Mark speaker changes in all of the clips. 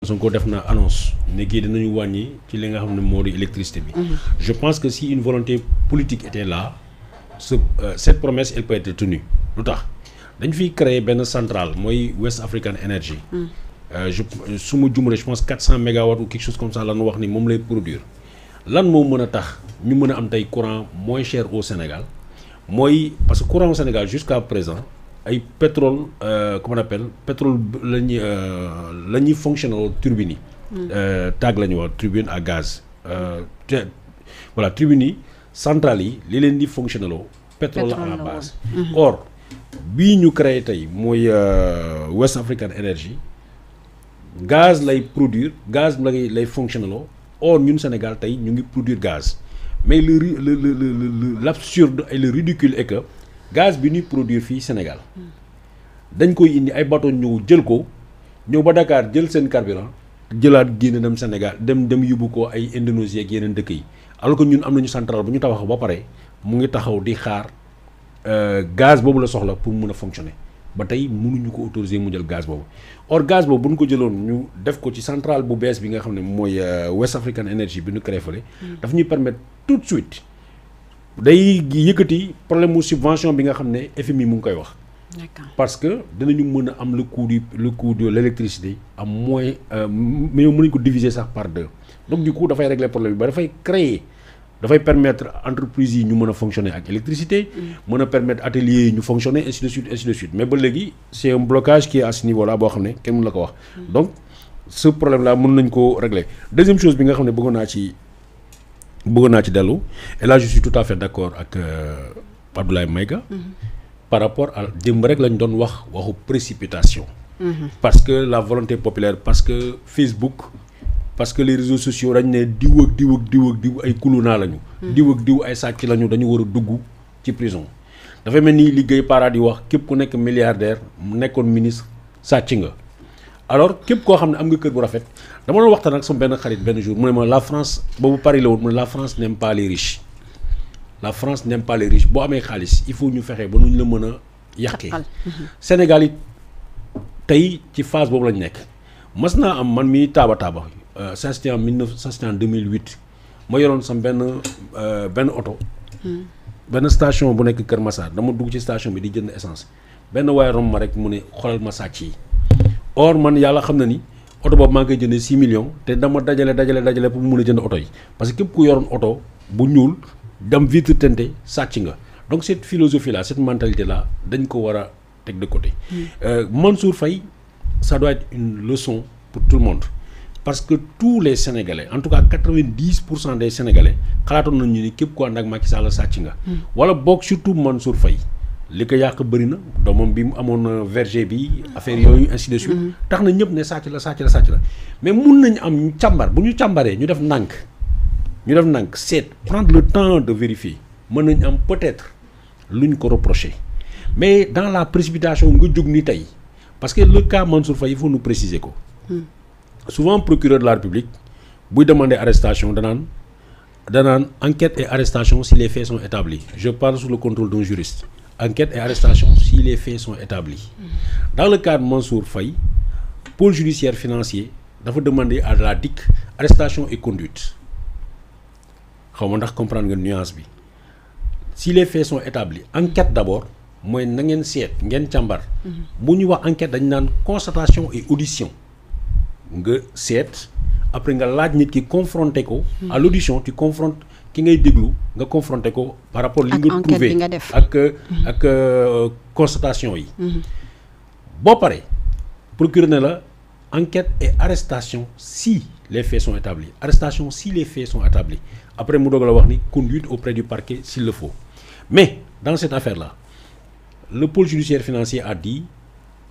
Speaker 1: Sonko def na annonce ne kii dinañu wàññi ci li nga xam ne moo di électricité bi. Je pense que si une volonté politique était là cette promesse elle peut être tenue lu tax dañ fiy créer benn centrale mooy West African Energy. su ma jumlee je pense 400 mégawatts ou quelque chose comme ça la ñu wax ni moom lay produire lan moo mën a tax ñu mën a am tey courant moins cher au Sénégal mooy parce que courant au Sénégal jusqu'à présent ay pétrole comment on appelle pétrole la ñuy fonctionner turbine yi. TAG la ñuy wax turbine à gaz. Voilà turbine yi centrales yi li leen di fonctionner loo pétrole la à la base. Or bii ñu créé tey mooy West African Energy gaz lay produire gaz lay fonctionner loo or ñun Sénégal tey ñu ngi produire gaz mais l'absurde et le ridicule est que gaz bi ñuy produire fii Sénégal dañ koy indi ay bateau ñëw jël ko ñëw ba Dakar jël seen carburant jëlaat génn dem Sénégal dem yóbbu ko ay Indonésie ak yeneen dëkk yi alors que ñun am nañu centrale bu ñu tabax ba pare mu ngi taxaw di xaar gaz boobu la soxla pour mun a fonctionner ba tey mënuñu ko autoriser mu jël gaz boobu or gaz boobu bu ñu ko jëloon ñu def ko ci centrale bu bees bi nga xam ne mooy West African Energy bi ñu créé fële daf ñuy permettre tout de suite day yëkkati problème mu subvention bi nga xam ne FMI mu ngi koy wax. Parce que dinañu mën a am le coût de l'électricité am moins mais mën nañu ko diviser sax par 2 donc du coup dafay régler problème bi ba dafay créer dafay permettre entreprise yi ñu mën a fonctionner ak électricité mën a permettre ateliers yi ñu fonctionner ainsi de suite mais ba léegi c'est un blocage qui est à ce niveau là boo xam ne kenn mënu la ko wax donc ce problème là mën nañ ko régler. Deuxième chose bi nga xam ne bëggoon naa ci dellu et là je suis tout à fait d'accord ak Abdoulaye Maïga par rapport à démb rek lañ doon waxu précipitation parce que la volonté populaire parce que Facebook parce que les réseaux sociaux dañ ne diw ak diw ay kulunaa lañu diw ak diw ay sàcc lañu dañu war a dugg ci prison dafay mel ni liggéey para di wax képp ku nekk milliardaire nekkoon ministre sàcc nga alors képp koo xam ne am nga kër bu rafet dama doon waxtaan ak sama benn xarit benn jour mu ne ma la France boobu Paris la woon mu ne la France n'aime pas les riches la France n'aime pas les riches boo amee xaalis il faut ñu fexe ba nuñ la mën a yàqee Sénégal yi tey ci phase boobu lañ nekk mas naa am man mii taaba ça c'était en 2008 ma yoroon sam benn oto benn station bu nekk Kër Massar dama dugg ci station bi di jënd essence benn waaye romb ma rek mu ne xoolal ma sàcc yi or man yàlla xam na ni oto boobu maa ngi koy jëndee 6 millions te dama dajale pour mu mën a jënd oto yi parce que képp ku yoroon oto bu ñuul dem vitre teintée sàcc nga donc cette philosophie là cette mentalité là dañ ko war a teg de côté. Mansour Faye ça doit être une leçon pour tout le monde parce que tous les Sénégalais en tout cas 90% des Sénégalais xalaatoon nañu ni képp ku ànd ak Macky Sall sàcc nga. wala boog surtout Mansour Faye li ko yàq bëri na doomam bi mu amoon verger bi affaire yooyu ainsi de suite. tax na ñëpp ne sàcc la mais mun nañu am càmbar bu ñu càmbaree ñu def ndànk seet prendre le temps de vérifier mën nañu am peut-être luñ ko reprocher mais dans la précipitation nga jóg ni tey parce que le cas Mansour Faye il faut nous préciser ko. Souvent procureur de la République buy demander arrestation danaan enquête et arrestation si les faits sont établis je parle sous le contrôle d'un juriste enquête et arrestation si les faits sont établis. Dans le cas de Mansour Faye pôle judiciaire financier dafa demander à la DIC arrestation et conduite xaw ma ndax comprendre nga nuance bi si les faits sont établis enquête d'abord mooy na ngeen seet ngeen càmbar bu ñuy wax enquête dañu naan constatation et audition nga seet après nga laaj nit ki confronté ko à l'audition tu confrontes ki ngay déglu nga confronté ko par rapport li nga trouvé ak constatation yi boo paree procureur ne la enquête et arrestation si les faits sont établis arrestation si les faits sont établis après mu doog la wax ni conduite auprès du parquet s'il le faut mais dans cette affaire là le pôle judiciaire financier a dit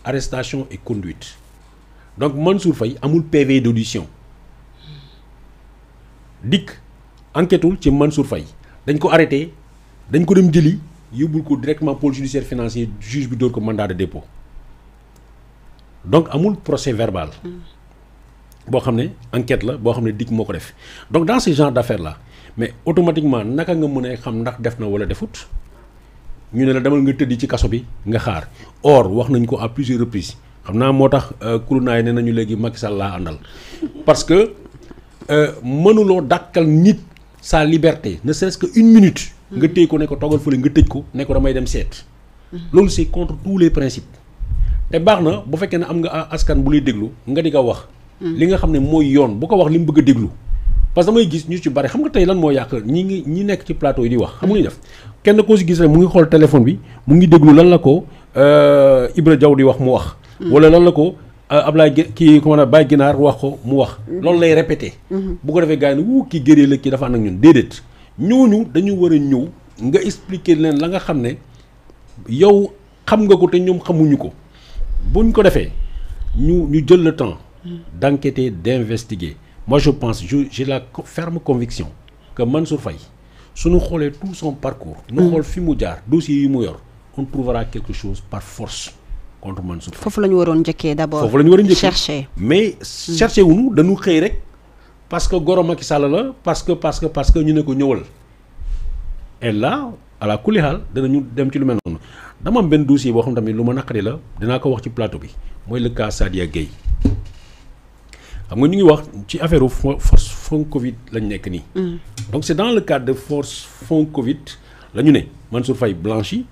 Speaker 1: arrestation et conduite donc Mansour Faye amul PV d'audition DIC enquêtul ci Mansour Faye dañ ko arrêté dañ ko dem jëli yóbbul ko directement pôle judiciaire financier juge bi door ko mandat de dépôt donc amul procès verbal boo xam ne enquête la boo xam ne DIC moo ko def donc dans ce genre d'affaires là mais automatiquement naka nga mën a xam ndax def na wala defut ñu ne la demal nga tëddi ci kaso bi nga xaar or wax nañ ko à plusieurs reprises xam naa moo tax kurunaay ne nañu léegi Macky Sall laa àndal parce que mënuloo dàkkal nit sa liberté ne serait-ce que une minute nga téye ko ne ko toogal fële nga tëj ko ne ko damay dem seet loolu c'est contre tous les principes te baax na bu fekkee ne am nga askan bu lay déglu nga di ko wax li nga xam ne mooy yoon bu ko wax li mu bëgg a déglu parce que damay gis ñu ci bari xam nga tey lan moo yàq ñi nekk ci plateau yi di wax xam nga ñu def kenn koo si gis rek mu ngi xool téléphone bi mu ngi déglu lan la ko Ibra Diaw di wax mu wax wala lan la ko Ablaye kii comment Baye Ginaar wax ko mu wax loolu lay répété bu ko defee gars yi ne kii gëree la kii dafa ànd ak ñun déedéet ñooñu dañu war a ñëw nga expliquer leen la nga xam ne yow xam nga ko te ñoom xamuñu ko buñ ko defee ñu jël le temps d'enquêter d'investiguer. Moi je pense j'ai la ferme conviction que Mansour Faye suñu xoolee tout son parcours ñu xool fi mu jaar dossier yi mu yor on trouvera quelque chose par force contre Mansour Faye.
Speaker 2: foofu la ñu waroon njëkkee d'abord.
Speaker 1: foofu la ñu war a njëkkee
Speaker 2: chercher
Speaker 1: mais chercher wuñu dañu xëy rek parce que goro Macky Sall la parce que ñu ne ko ñëwal et là à la kulli haal danañu dem ci lu mel noonu dama am benn dossier boo xam tamit lu ma naqari la dinaa ko wax ci plateau bi mooy le cas Sadia Gueye xam nga ñu ngi wax ci affaire force fonds Covid lañ nekk nii. donc c'est dans le cadre de force fonds Covid la ñu ne Mansour Faye blanchi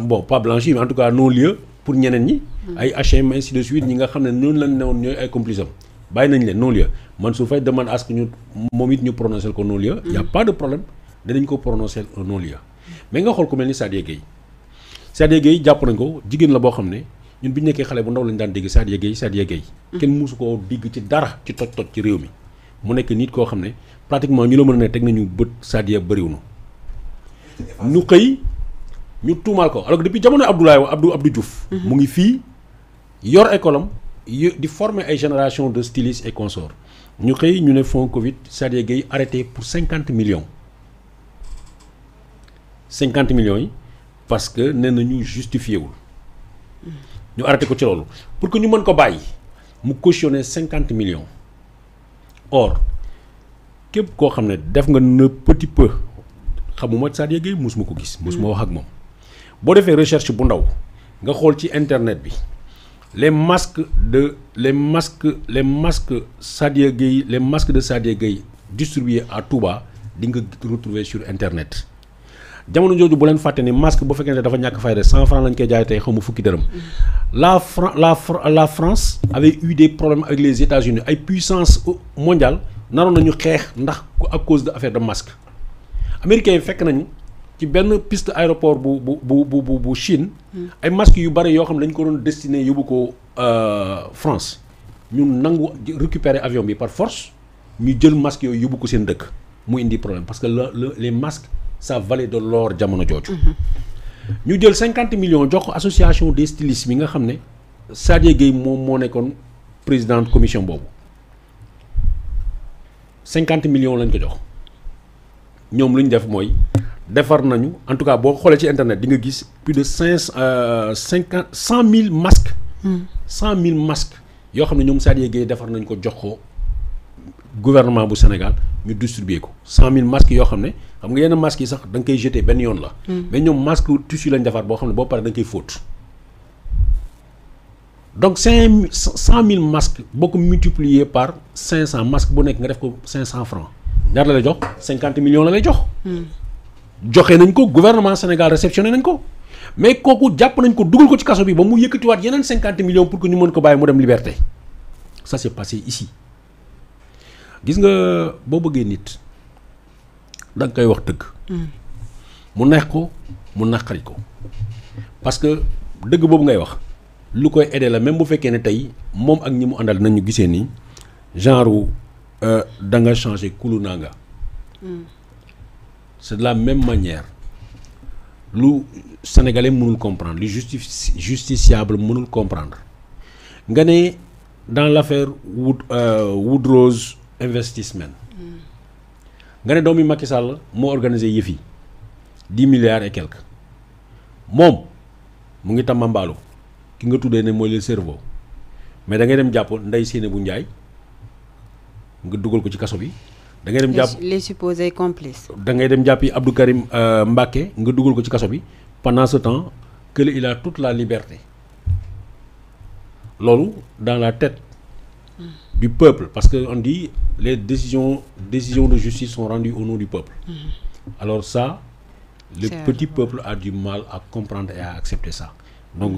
Speaker 1: bon pas blanchi mais en tout cas non-lieu pour ñeneen ñi. ay HM ainsi de suite ñi nga xam ne noonu lañ ne woon ñooy ay complices am bàyyi nañ leen non-lieu Mansour Faye demande à ce que ñu moom it ñu prononcer ko non-lieu. y a pas de problème danañ ko prononcer un non-lieu mais nga xool ku mel ni Sadia Gueye jàpp nañ ko jigéen la boo xam ne. ñun bi ñu nekkee xale bu ndaw lañu daan dégg Sadia Gueye kenn musu koo digg ci dara ci toj ci réew mi mu nekk nit koo xam ne pratiquement ñu la mën a ne teg nañu bët Sadia bëriw na ñu xëy ñu tuumaal ko alors que depuis jamono Abdou Diouf mu ngi fii yor école am di former ay génération de stylistes et consorts ñu xëy ñu ne fonds Covid Sadia Gueye arrêté pour 50 millions yi parce que nee nañu justifié wul ñu arrêté ko ci loolu pour que ñu mën ko bàyyi mu cautionné 50 millions or képp koo xam ne def nga ne petit peu xamuma Sadia Gueye mosuma ko gis mosuma wax ak moom boo defee recherche bu ndaw nga xool ci internet bi les masques de Sadia Gueye distribués à Touba di nga retrouver sur internet jamono jooju bu leen fàtte ni masque bu fekkee ne dafa ñàkk fayda 100 francs lañ koy jaay tey xamu fukki dërëm la France avait eu des problèmes avec les États-Unis ay puissance mondiale naroon nañu xeex ndax à cause de affaire de masque américains yi fekk nañu ci benn piste aéroport bu Chine ay masques yu bari yoo xam ne dañ ko doon destiné yóbbu ko France ñu nangu récupérer avion bi par force ñu jël masques yooyu yóbbu ko seen dëkk mu indi problème parce que les masques ça valait de l'or jamono jooju ñu jël 50 millions jox ko association des stylistes bi nga xam ne Sadia Gueye moom moo nekkoon présidente commission boobu 50 millions lañ ko jox ñoom lu ñu def mooy defar nañu en tout cas boo xoolee ci internet di nga gis plus de 100 000 masques 100 000 masques yoo xam ne ñoom Sadia Gueye defar nañ ko jox ko gouvernement bu Sénégal ñu distribuer ko 100 000 masques yoo xam ne xam nga yenn masques yi sax da nga koy jeter benn yoon la. mais ñoom masque tissu lañ defar boo xam ne boo paree da nga koy fóot. donc 100 000 masques boo ko multiplier par 500 masques bu nekk nga def ko 500 francs ñaata la lay jox 50 millions la lay jox. joxe nañ ko gouvernement Sénégal réceptionné nañ ko mais kooku jàpp nañ ko dugal ko ci kaso bi ba mu yëkkatiwaat yeneen 50 millions pour que ñu mën ko bàyyi mu dem liberté ça s'est passé ici. gis nga boo bëggee nit da nga koy wax dëgg. mu neex ko mu naqari ko parce que dëgg boobu ngay wax lu koy aider la même bu fekkee ne tey moom ak ñi mu àndal nañu gisee ni genre da nga changer kulu naa nga. c'est de la même manière lu sénégalais mënul comprendre lu justiciable mënul comprendre nga ne dans l'affaire Woodrose Investissement nga ne doomi Macky Sall moo organisé yëf yi 10 milliards et quelques moom mu ngi tamambaalu ki nga tuddee ne mooy le cerveau mais da ngay dem jàpp Ndeye Seynabou Ndiaye nga dugal ko ci kaso bi. da ngay dem jàpp
Speaker 2: les supposés complices.
Speaker 1: da ngay dem jàppi Abdou Karim Mbacké nga dugal ko ci kaso bi pendant ce temps que il a toute la liberté loolu dans la tête du peuple, parce que on dit les décisions de justice sont rendues au nom du peuple. Alors ça, le petit peuple a du mal à comprendre et à accepter ça. Donc